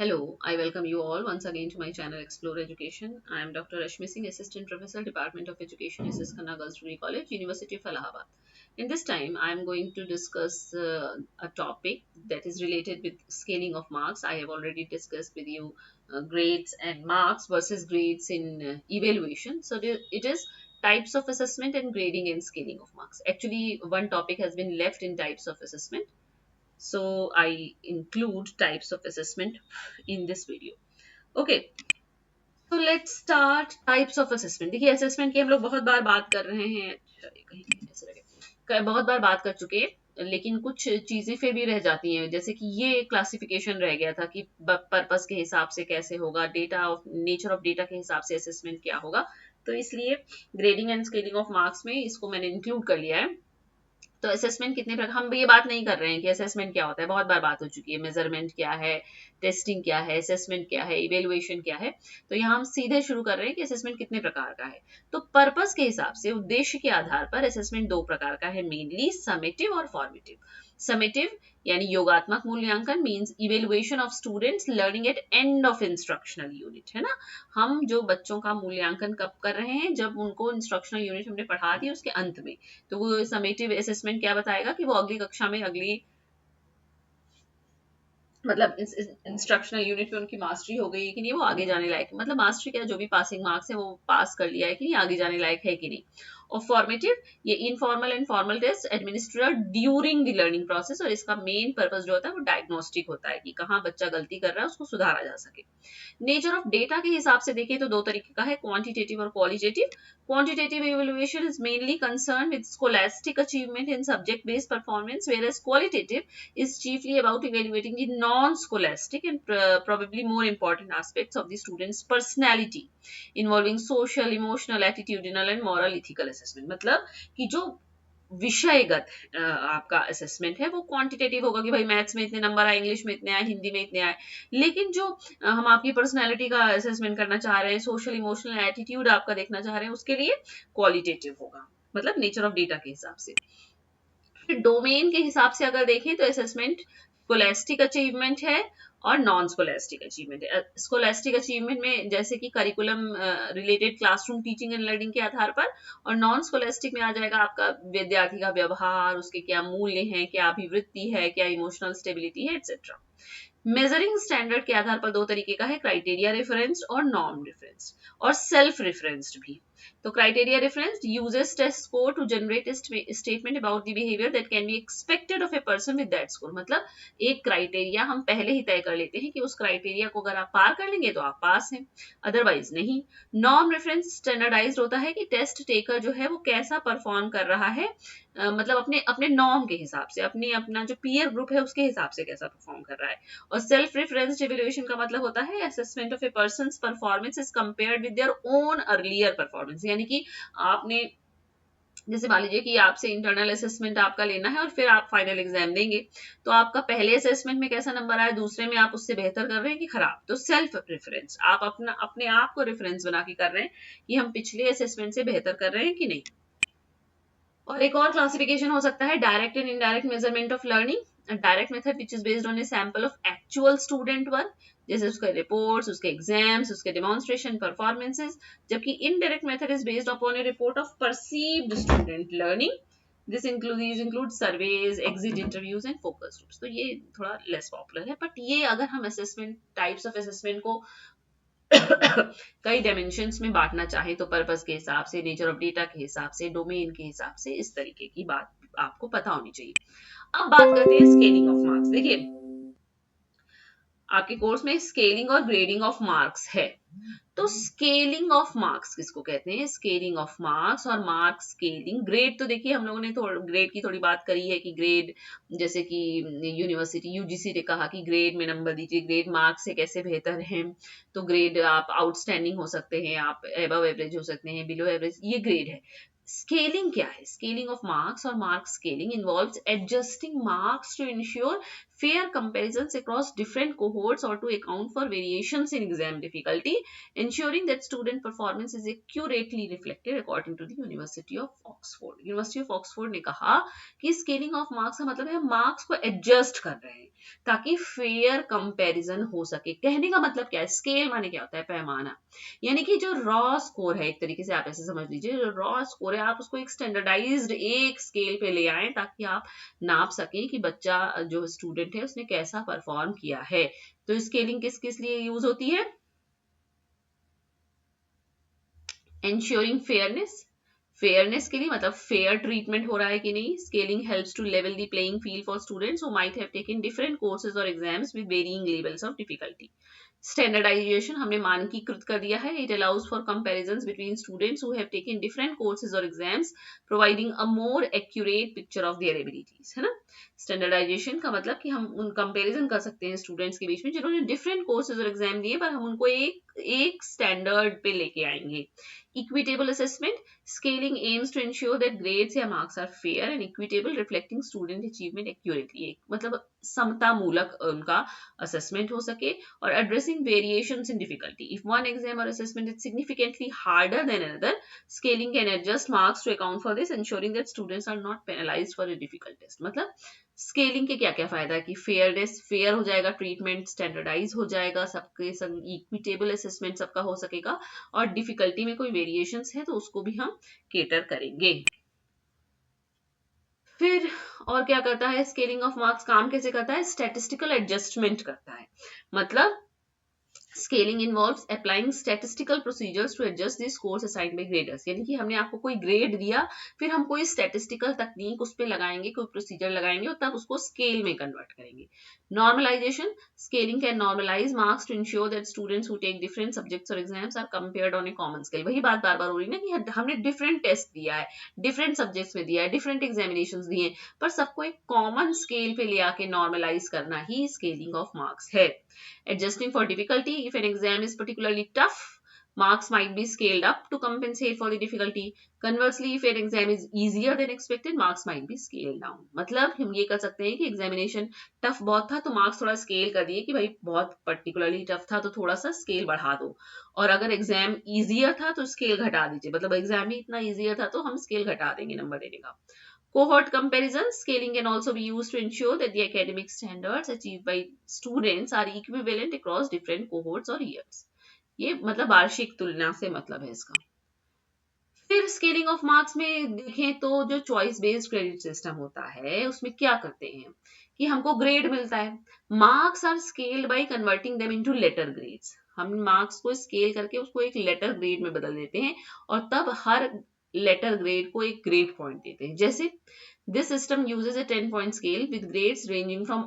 Hello, I welcome you all once again to my channel Explore Education. I am Dr. Rashmi Singh, Assistant Professor, Department of Education, SS Khanna Girls Degree College, University of Allahabad. In this time, I am going to discuss a topic that is related with scaling of marks. I have already discussed with you grades and marks versus grades in evaluation. So it is types of assessment and grading and scaling of marks. Actually, one topic has been left in types of assessment, so I include types of assessment in this video. Okay, so let's start types of assessment. देखिए assessment की हम लोग बहुत बार बात कर रहे हैं, अच्छा ये कहीं ऐसे लगे, बहुत बार बात कर चुके हैं, लेकिन कुछ चीजें फिर भी रह जाती हैं, जैसे कि ये क्लासिफिकेशन रह गया था कि पर्पस के हिसाब से कैसे होगा, data of nature of data के हिसाब से असेसमेंट क्या होगा। तो इसलिए grading and scaling of marks में इसको मैंने इंक्लूड कर लिया है। तो असेसमेंट कितने प्रकार, हम ये बात नहीं कर रहे हैं कि असेसमेंट क्या होता है, बहुत बार बात हो चुकी है, मेजरमेंट क्या है, टेस्टिंग क्या है, असेसमेंट क्या है, इवेल्युएशन क्या है। तो यहाँ हम सीधे शुरू कर रहे हैं कि असेसमेंट कितने प्रकार का है। तो पर्पस के हिसाब से, उद्देश्य के आधार पर असेसमेंट दो प्रकार का है, मेनली समेटिव और फॉर्मेटिव। समेटिव यानी योगात्मक मूल्यांकन means evaluation of students learning at end of instructional unit, है ना। हम जो बच्चों का मूल्यांकन कब कर रहे हैं, जब उनको इंस्ट्रक्शनल यूनिट हमने पढ़ा दी उसके अंत में। तो वो समेटिव असेसमेंट क्या बताएगा कि वो अगली कक्षा में, अगली मतलब इंस्ट्रक्शनल यूनिट में उनकी मास्टरी हो गई है कि नहीं, वो आगे जाने लायक, मतलब मास्टरी क्या, जो भी पासिंग मार्क्स है वो पास कर लिया है कि नहीं, आगे जाने लायक है कि नहीं। और फॉर्मेटिव, ये informal and formal test administered during the learning process, और इसका मेन पर्पस जो होता है वो डायग्नोस्टिक होता है कि कहाँ बच्चा गलती कर रहा है, उसको सुधारा जा सके। नेचर ऑफ डेटा के हिसाब से देखें तो दो तरीके का है, क्वांटिटेटिव और qualitative. Quantitative evaluation is mainly concern with scholastic achievement in subject based performance, whereas qualitative is chiefly about evaluating the non-scholastic and probably more important aspects of the student's personality, involving social, emotional, attitudinal and moral ethical assessment। मतलब कि जो विषयगत आपका assessment है वो quantitative होगा कि भाई मैथ्स में इतने नंबर आए, इंग्लिश में इतने आए, हिंदी में इतने आए। लेकिन जो हम आपकी पर्सनैलिटी का असेसमेंट करना चाह रहे हैं, सोशल इमोशनल एटीट्यूड आपका देखना चाह रहे हैं, उसके लिए क्वालिटेटिव होगा, मतलब नेचर ऑफ डेटा के हिसाब से। डोमेन के हिसाब से अगर देखें तो असेसमेंट स्कोलास्टिक अचीवमेंट है और नॉन स्कोलास्टिक अचीवमेंट है। स्कोलास्टिक अचीवमेंट में जैसे कि curriculum related classroom teaching and learning के आधार पर, और नॉन स्कोलास्टिक में आ जाएगा आपका विद्यार्थी का व्यवहार, उसके क्या मूल्य हैं, क्या अभिवृत्ति है, क्या इमोशनल स्टेबिलिटी है, एक्सेट्रा। मेजरिंग स्टैंडर्ड के आधार पर दो तरीके का है, क्राइटेरिया रेफरेंस्ड और नॉर्म रेफरेंस्ड, और सेल्फ रेफरेंस्ड भी। तो criteria referenced uses test score to generate a statement about the behavior that can be expected of a person with that score। मतलब एक क्राइटेरिया हम पहले ही तय कर लेते हैं कि उस क्राइटेरिया को अगर आप पार कर लेंगे तो आप पास हैं, अदरवाइज नहीं। नॉर्म रेफरेंस स्टैंडर्डाइज्ड होता है कि टेस्ट टेकर जो है वो कैसा परफॉर्म कर रहा है, मतलब अपने अपने नॉर्म के हिसाब से, अपने अपना जो पीयर ग्रुप है उसके हिसाब से कैसा परफॉर्म कर रहा है। और सेल्फ रेफरेंस्ड इवैल्यूएशन का मतलब होता है assessment of A persons performance is compared with their own earlier performance. यानी कि आपने, जैसे मान लीजिए कि आपसे इंटरनल असेसमेंट आपका लेना है और फिर आप फाइनल एग्जाम देंगे, तो आपका पहले असेसमेंट में कैसा नंबर आया, दूसरे में आप उससे बेहतर कर रहे हैं कि खराब। तो सेल्फ रेफरेंस, आप अपना अपने आप को रेफरेंस बना के कर रहे हैं कि हम पिछले असेसमेंट से बेहतर कर रहे हैं कि नहीं। और एक और क्लासिफिकेशन हो सकता है direct and indirect measurement of learning. Direct method which is based on a sample of actual student work, जैसे उसके रिपोर्ट्स, उसके एग्जाम्स, उसके डेमोन्स्ट्रेशन परफॉर्मेंसेस। जबकि indirect method is based upon A report of perceived student learning. This include surveys, exit interviews and focus groups. तो ये थोड़ा less popular है, but ये अगर हम असेसमेंट, टाइप्स ऑफ असेसमेंट को कई डायमेंशंस में बांटना चाहे तो पर्पस के हिसाब से, नेचर ऑफ डेटा के हिसाब से, डोमेन के हिसाब से, इस तरीके की बात आपको पता होनी चाहिए। अब बात करते हैं स्केलिंग ऑफ मार्क्स। देखिए आपके कोर्स में स्केलिंग और ग्रेडिंग ऑफ मार्क्स है। तो स्केलिंग ऑफ मार्क्स किसको कहते हैं, स्केलिंग ऑफ मार्क्स और मार्क स्केलिंग। ग्रेड तो देखिए हम लोगों ने ग्रेड की थोड़ी बात करी है कि ग्रेड, जैसे कि यूनिवर्सिटी यूजीसी ने कहा कि ग्रेड में नंबर दीजिए, ग्रेड मार्क्स से कैसे बेहतर हैं। तो ग्रेड आप आउटस्टैंडिंग हो सकते हैं, आप एबव एवरेज हो सकते हैं, बिलो एवरेज, ये ग्रेड है। स्केलिंग क्या है, स्केलिंग ऑफ मार्क्स और mark scaling involves adjusting marks to ensure fair comparisons across different cohorts or to account for variations in exam difficulty, ensuring that student performance is accurately reflected according to the University of Oxford. University of Oxford ने कहा कि scaling of marks का मतलब है marks को adjust कर रहे हैं ताकि फेयर कंपैरिजन हो सके। कहने का मतलब क्या है, स्केल माने क्या होता है, पैमाना, यानी कि जो रॉ स्कोर है, एक तरीके से आप ऐसे समझ लीजिए, जो रॉ स्कोर है आप उसको एक स्टैंडर्डाइज्ड एक स्केल पे ले आए ताकि आप नाप सकें कि बच्चा जो स्टूडेंट है उसने कैसा परफॉर्म किया है। तो स्केलिंग किस किस लिए यूज होती है? एंश्योरिंग फेयरनेस के लिए, मतलब फेयर ट्रीटमेंट हो रहा है कि नहीं। Scaling helps to level the playing field for students who might have taken different courses और exams with varying levels of difficulty. Standardisation हमने मानकीकृत कर दिया है। It allows for comparisons between students who have taken different courses और exams, providing a more accurate picture of their abilities, है ना। Standardisation का मतलब कि हम उन कंपैरिजन कर सकते हैं स्टूडेंट्स के बीच में जिन्होंने डिफरेंट कोर्सेज और एग्जाम दिए, पर हम उनको एक स्टैंडर्ड पे लेके आएंगे। Equitable assessment, scaling aims to ensure that grades या marks are fair and equitable, reflecting student achievement accurately. मतलब समता मूलक उनका assessment हो सके, और addressing variations in difficulty. If one exam or assessment is significantly harder than another, scaling can adjust marks to account for this, ensuring that students are not penalized for a difficult test. मतलब scaling के क्या क्या फायदा है कि fair हो जाएगा, treatment standardise हो जाएगा, सबके संग इक्विटेबल असेसमेंट सबका हो सकेगा, और डिफिकल्टी में कोई वेरिएशंस है तो उसको भी हम केटर करेंगे। फिर और क्या करता है स्केलिंग ऑफ मार्क्स, काम कैसे करता है? स्टैटिस्टिकल एडजस्टमेंट करता है। मतलब Scaling involves applying statistical procedures to adjust the scores assigned by graders. यानी कि हमने आपको कोई ग्रेड दिया, फिर हम कोई स्टैटिस्टिकल तकनीक उस पर लगाएंगे, कोई प्रोसीजर लगाएंगे और तब उसको स्केल में कन्वर्ट करेंगे। Normalisation, scaling can normalise marks to ensure that students who take different subjects और exams are compared on a common scale. वही बात बार बार हो रही है ना कि हमने डिफरेंट टेस्ट दिया है, डिफरेंट सब्जेक्ट्स में दिया है, डिफरेंट एग्जामिनेशन दिए हैं, पर सबको एक कॉमन स्केल पे ले आके नॉर्मलाइज करना ही स्केलिंग ऑफ मार्क्स है। Adjusting for difficulty, if an exam is particularly tough, marks might be scaled up to compensate for the difficulty. Conversely, if an exam is easier than expected, marks might be scaled down. मतलब हम ये कर सकते हैं कि examination tough बहुत था तो मार्क्स थोड़ा स्केल कर दिए कि भाई बहुत पर्टिकुलरली टफ था तो थोड़ा सा स्केल बढ़ा दो, और अगर एग्जाम इजियर था तो स्केल घटा दीजिए, मतलब एग्जाम ही इतना इजियर था तो हम स्केल घटा देंगे नंबर देने का। Cohort comparison, scaling can also be used to ensure that the academic standards achieved by students are equivalent across different cohorts or years. ये मतलब वार्षिक तुलना से मतलब है इसका। फिर स्केलिंग ऑफ मार्क्स में देखें तो जो चॉइस बेस्ड क्रेडिट सिस्टम होता है उसमें क्या करते हैं कि हमको ग्रेड मिलता है। Marks are scaled by converting them into letter grades. हम मार्क्स को स्केल करके उसको एक लेटर ग्रेड में बदल देते हैं और तब हर लेटर ग्रेड को एक ग्रेड पॉइंट देते हैं। जैसे this system uses a 10 point scale with grades ranging from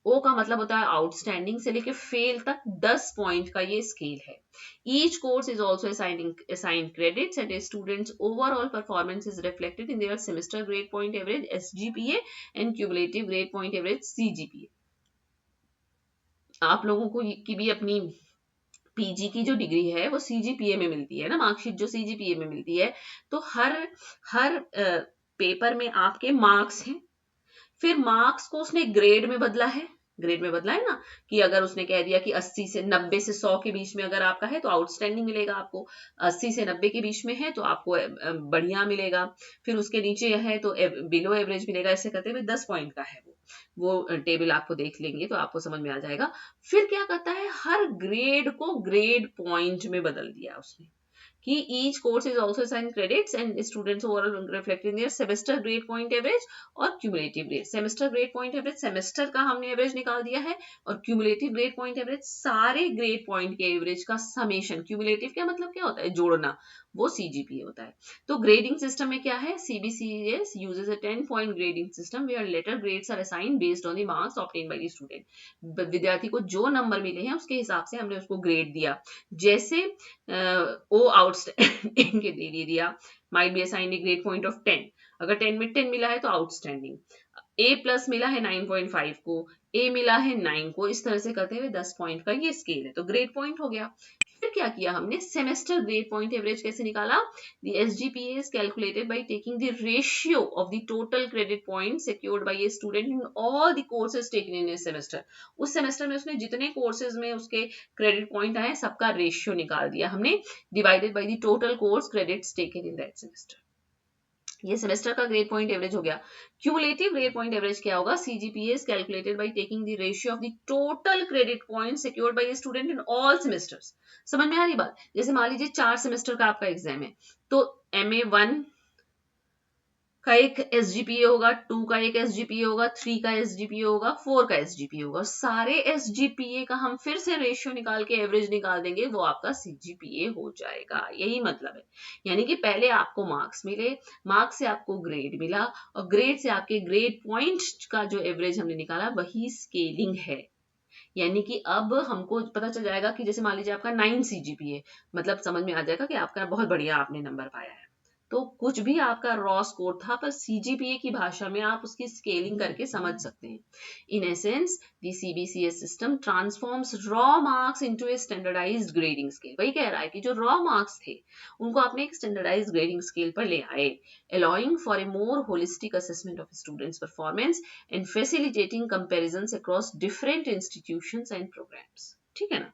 O का मतलब होता है आउटस्टैंडिंग से लेके फेल तक 10 पॉइंट का ये स्केल है। Each course is also assigned credits and a student's overall performance is reflected in their semester grade point average SGPA and cumulative grade point average CGPA. आप लोगों को की भी अपनी पीजी की जो डिग्री है वो सीजीपीए में मिलती है ना, मार्कशीट जो सीजीपीए में मिलती है, तो हर पेपर में आपके मार्क्स हैं। फिर मार्क्स को उसने ग्रेड में बदला है, ग्रेड में बदला है ना, कि अगर उसने कह दिया कि 80 से 90 से 100 के बीच में अगर आपका है तो आउटस्टैंडिंग मिलेगा आपको, 80 से 90 के बीच में है तो आपको बढ़िया मिलेगा, फिर उसके नीचे है तो बिलो एवरेज मिलेगा। ऐसे करते हुए 10 पॉइंट का है वो टेबल आपको देख लेंगे तो आपको समझ में आ जाएगा। फिर क्या करता है, हर ग्रेड को ग्रेड पॉइंट में बदल दिया उसने कि each course is also assigned credits and students overall reflected in their semester grade point average और cumulative grade। semester grade point average semester का हमने एवरेज निकाल दिया है, और cumulative grade point average सारे ग्रेड पॉइंट के एवरेज का समेशन। cumulative क्या मतलब क्या होता है, जोड़ना, वो सीजीपीए होता है। तो ग्रेडिंग सिस्टम में क्या है, CBCS uses a 10 point grading system where later grades are assigned based on the marks obtained by the student। विद्यार्थी को जो नंबर मिले हैं उसके हिसाब से हमने उसको ग्रेड दिया। जैसे ओ आउटस्टैंडिंग के दे दिया, might be assigned A grade point of 10, अगर 10 में 10 मिला है तो आउटस्टैंडिंग, ए प्लस मिला है 9.5 को, ए मिला है 9 को, इस तरह से करते हुए 10 पॉइंट का ये स्केल है, तो ग्रेड पॉइंट हो गया। फिर क्या किया हमने, सेमेस्टर ग्रेड पॉइंट एवरेज कैसे निकाला, the SGPA is calculated by taking the ratio of the total credit points secured by a student in all the courses taken in a semester। उस semester में उसने जितने कोर्सेज में उसके credit point आए सबका रेशियो निकाल दिया हमने, divided by the total course credits taken in that semester. ये सेमेस्टर का ग्रेड पॉइंट एवरेज हो गया। क्यूमुलेटिव ग्रेड पॉइंट एवरेज क्या होगा, CGPA is calculated by taking the ratio of the total credit points secured by a student in all semesters। समझ में आ रही बात, जैसे मान लीजिए 4 सेमेस्टर का आपका एग्जाम है, तो MA1 का एक SGPA होगा, 2 का एक SGPA होगा, 3 का SGPA होगा, 4 का SGPA होगा, सारे SGPA का हम फिर से रेशियो निकाल के एवरेज निकाल देंगे, वो आपका CGPA हो जाएगा। यही मतलब है, यानी कि पहले आपको मार्क्स मिले, मार्क्स से आपको ग्रेड मिला, और ग्रेड से आपके ग्रेड पॉइंट का जो एवरेज हमने निकाला वही स्केलिंग है। यानी कि अब हमको पता चल जाएगा कि जैसे मान लीजिए आपका 9 CGPA, मतलब समझ में आ जाएगा कि आपका बहुत बढ़िया आपने नंबर पाया है। तो कुछ भी आपका रॉ स्कोर था, पर CGPA की भाषा में आप उसकी स्केलिंग करके समझ सकते हैं। In essence the CBCS system transforms raw marks into a standardised grading scale. वही कह रहा है कि जो रॉ मार्क्स थे उनको आपने एक स्टैंडर्डाइज्ड ग्रेडिंग स्केल पर ले आए, allowing for a more holistic assessment of students' performance and facilitating comparisons across different institutions and programs। ठीक है ना।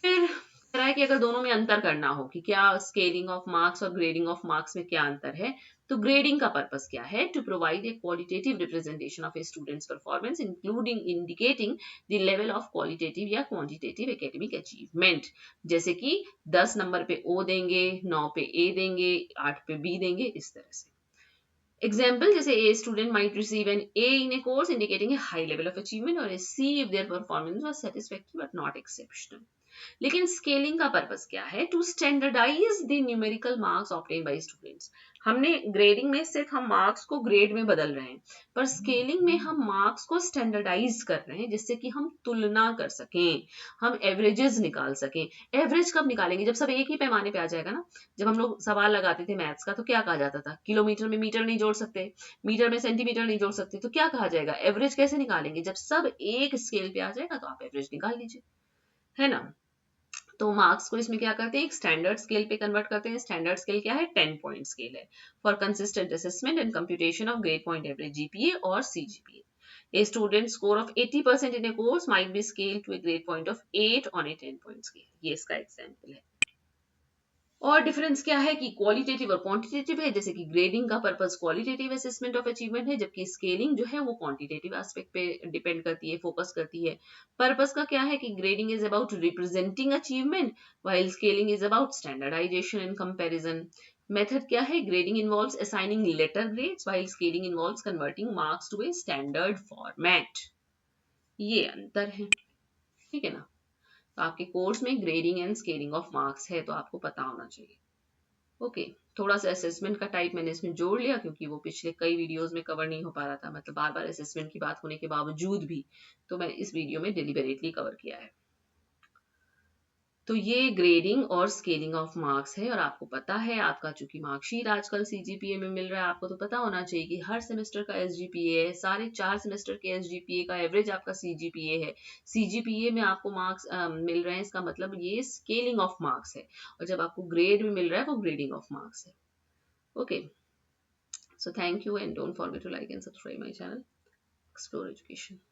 फिर कह रहा है कि अगर दोनों में अंतर करना हो कि क्या स्केलिंग ऑफ मार्क्स और ग्रेडिंग ऑफ मार्क्स में क्या अंतर है, तो ग्रेडिंग का पर्पस क्या है, to provide a qualitative representation of a student's performance including indicating the level of qualitative या क्वांटिटेटिव एकेडमिक अचीवमेंट। जैसे कि 10 नंबर पे O देंगे, 9 पे A देंगे, 8 पे B देंगे, इस तरह से। Example, जैसे a student might receive an A in a course indicating a high level of achievement, or a C if their performance was satisfactory but not exceptional। लेकिन स्केलिंग का पर्पस क्या है, to standardise the numerical marks obtain by students. हमने grading में सिर्फ हम marks को grade में बदल रहे हैं, पर स्केलिंग में हम मार्क्स को स्टैंडर्डाइज कर रहे हैं, जिससे कि हम तुलना कर सकें, हम एवरेजेस निकाल सकें। एवरेज कब निकालेंगे, जब सब एक ही पैमाने पे आ जाएगा ना। जब हम लोग सवाल लगाते थे मैथ्स का, तो क्या कहा जाता था, किलोमीटर में मीटर नहीं जोड़ सकते, मीटर में सेंटीमीटर नहीं जोड़ सकते, तो क्या कहा जाएगा, एवरेज कैसे निकालेंगे, जब सब एक स्केल पे आ जाएगा तो आप एवरेज निकाल लीजिए, है ना। तो मार्क्स को इसमें क्या करते हैं, एक स्टैंडर्ड स्केल पे कन्वर्ट करते हैं। स्टैंडर्ड स्केल क्या है, 10 पॉइंट स्केल है for consistent assessment and computation of grade point average GPA और CGPA। A student score of 80% in a course might be scaled to a grade point of 8 on a 10 point scale। ये इसका example है। और difference क्या है कि qualitative और quantitative है, जैसे कि ग्रेडिंग का purpose qualitative assessment of achievement है, जबकि स्केलिंग जो है वो क्वांटिटेटिव एस्पेक्ट पे डिपेंड करती है, फोकस करती है। पर्पस का क्या है कि grading is about representing achievement, while scaling is about standardisation and comparison. Method क्या है, grading involves assigning letter grades, while scaling involves converting marks to a standard format. ये अंतर है, ठीक है ना। तो आपके कोर्स में grading and scaling of marks है, तो आपको पता होना चाहिए। ओके, थोड़ा सा असेसमेंट का टाइप मैंने इसमें जोड़ लिया, क्योंकि वो पिछले कई वीडियोस में कवर नहीं हो पा रहा था, मतलब बार बार असेसमेंट की बात होने के बावजूद भी, तो मैंने इस वीडियो में डिलिबरेटली कवर किया है। तो ये ग्रेडिंग और स्केलिंग ऑफ मार्क्स है, और आपको पता है, आपका चूंकि मार्कशीट आजकल CGPA में मिल रहा है, आपको तो पता होना चाहिए कि हर सेमेस्टर का SGPA है, सारे 4 सेमेस्टर के SGPA का एवरेज आपका CGPA है। CGPA में आपको मार्क्स मिल रहे हैं, इसका मतलब ये स्केलिंग ऑफ मार्क्स है, और जब आपको ग्रेड में मिल रहा है वो ग्रेडिंग ऑफ मार्क्स है। Okay, so thank you and don't forget to like and subscribe my channel, Explore Education।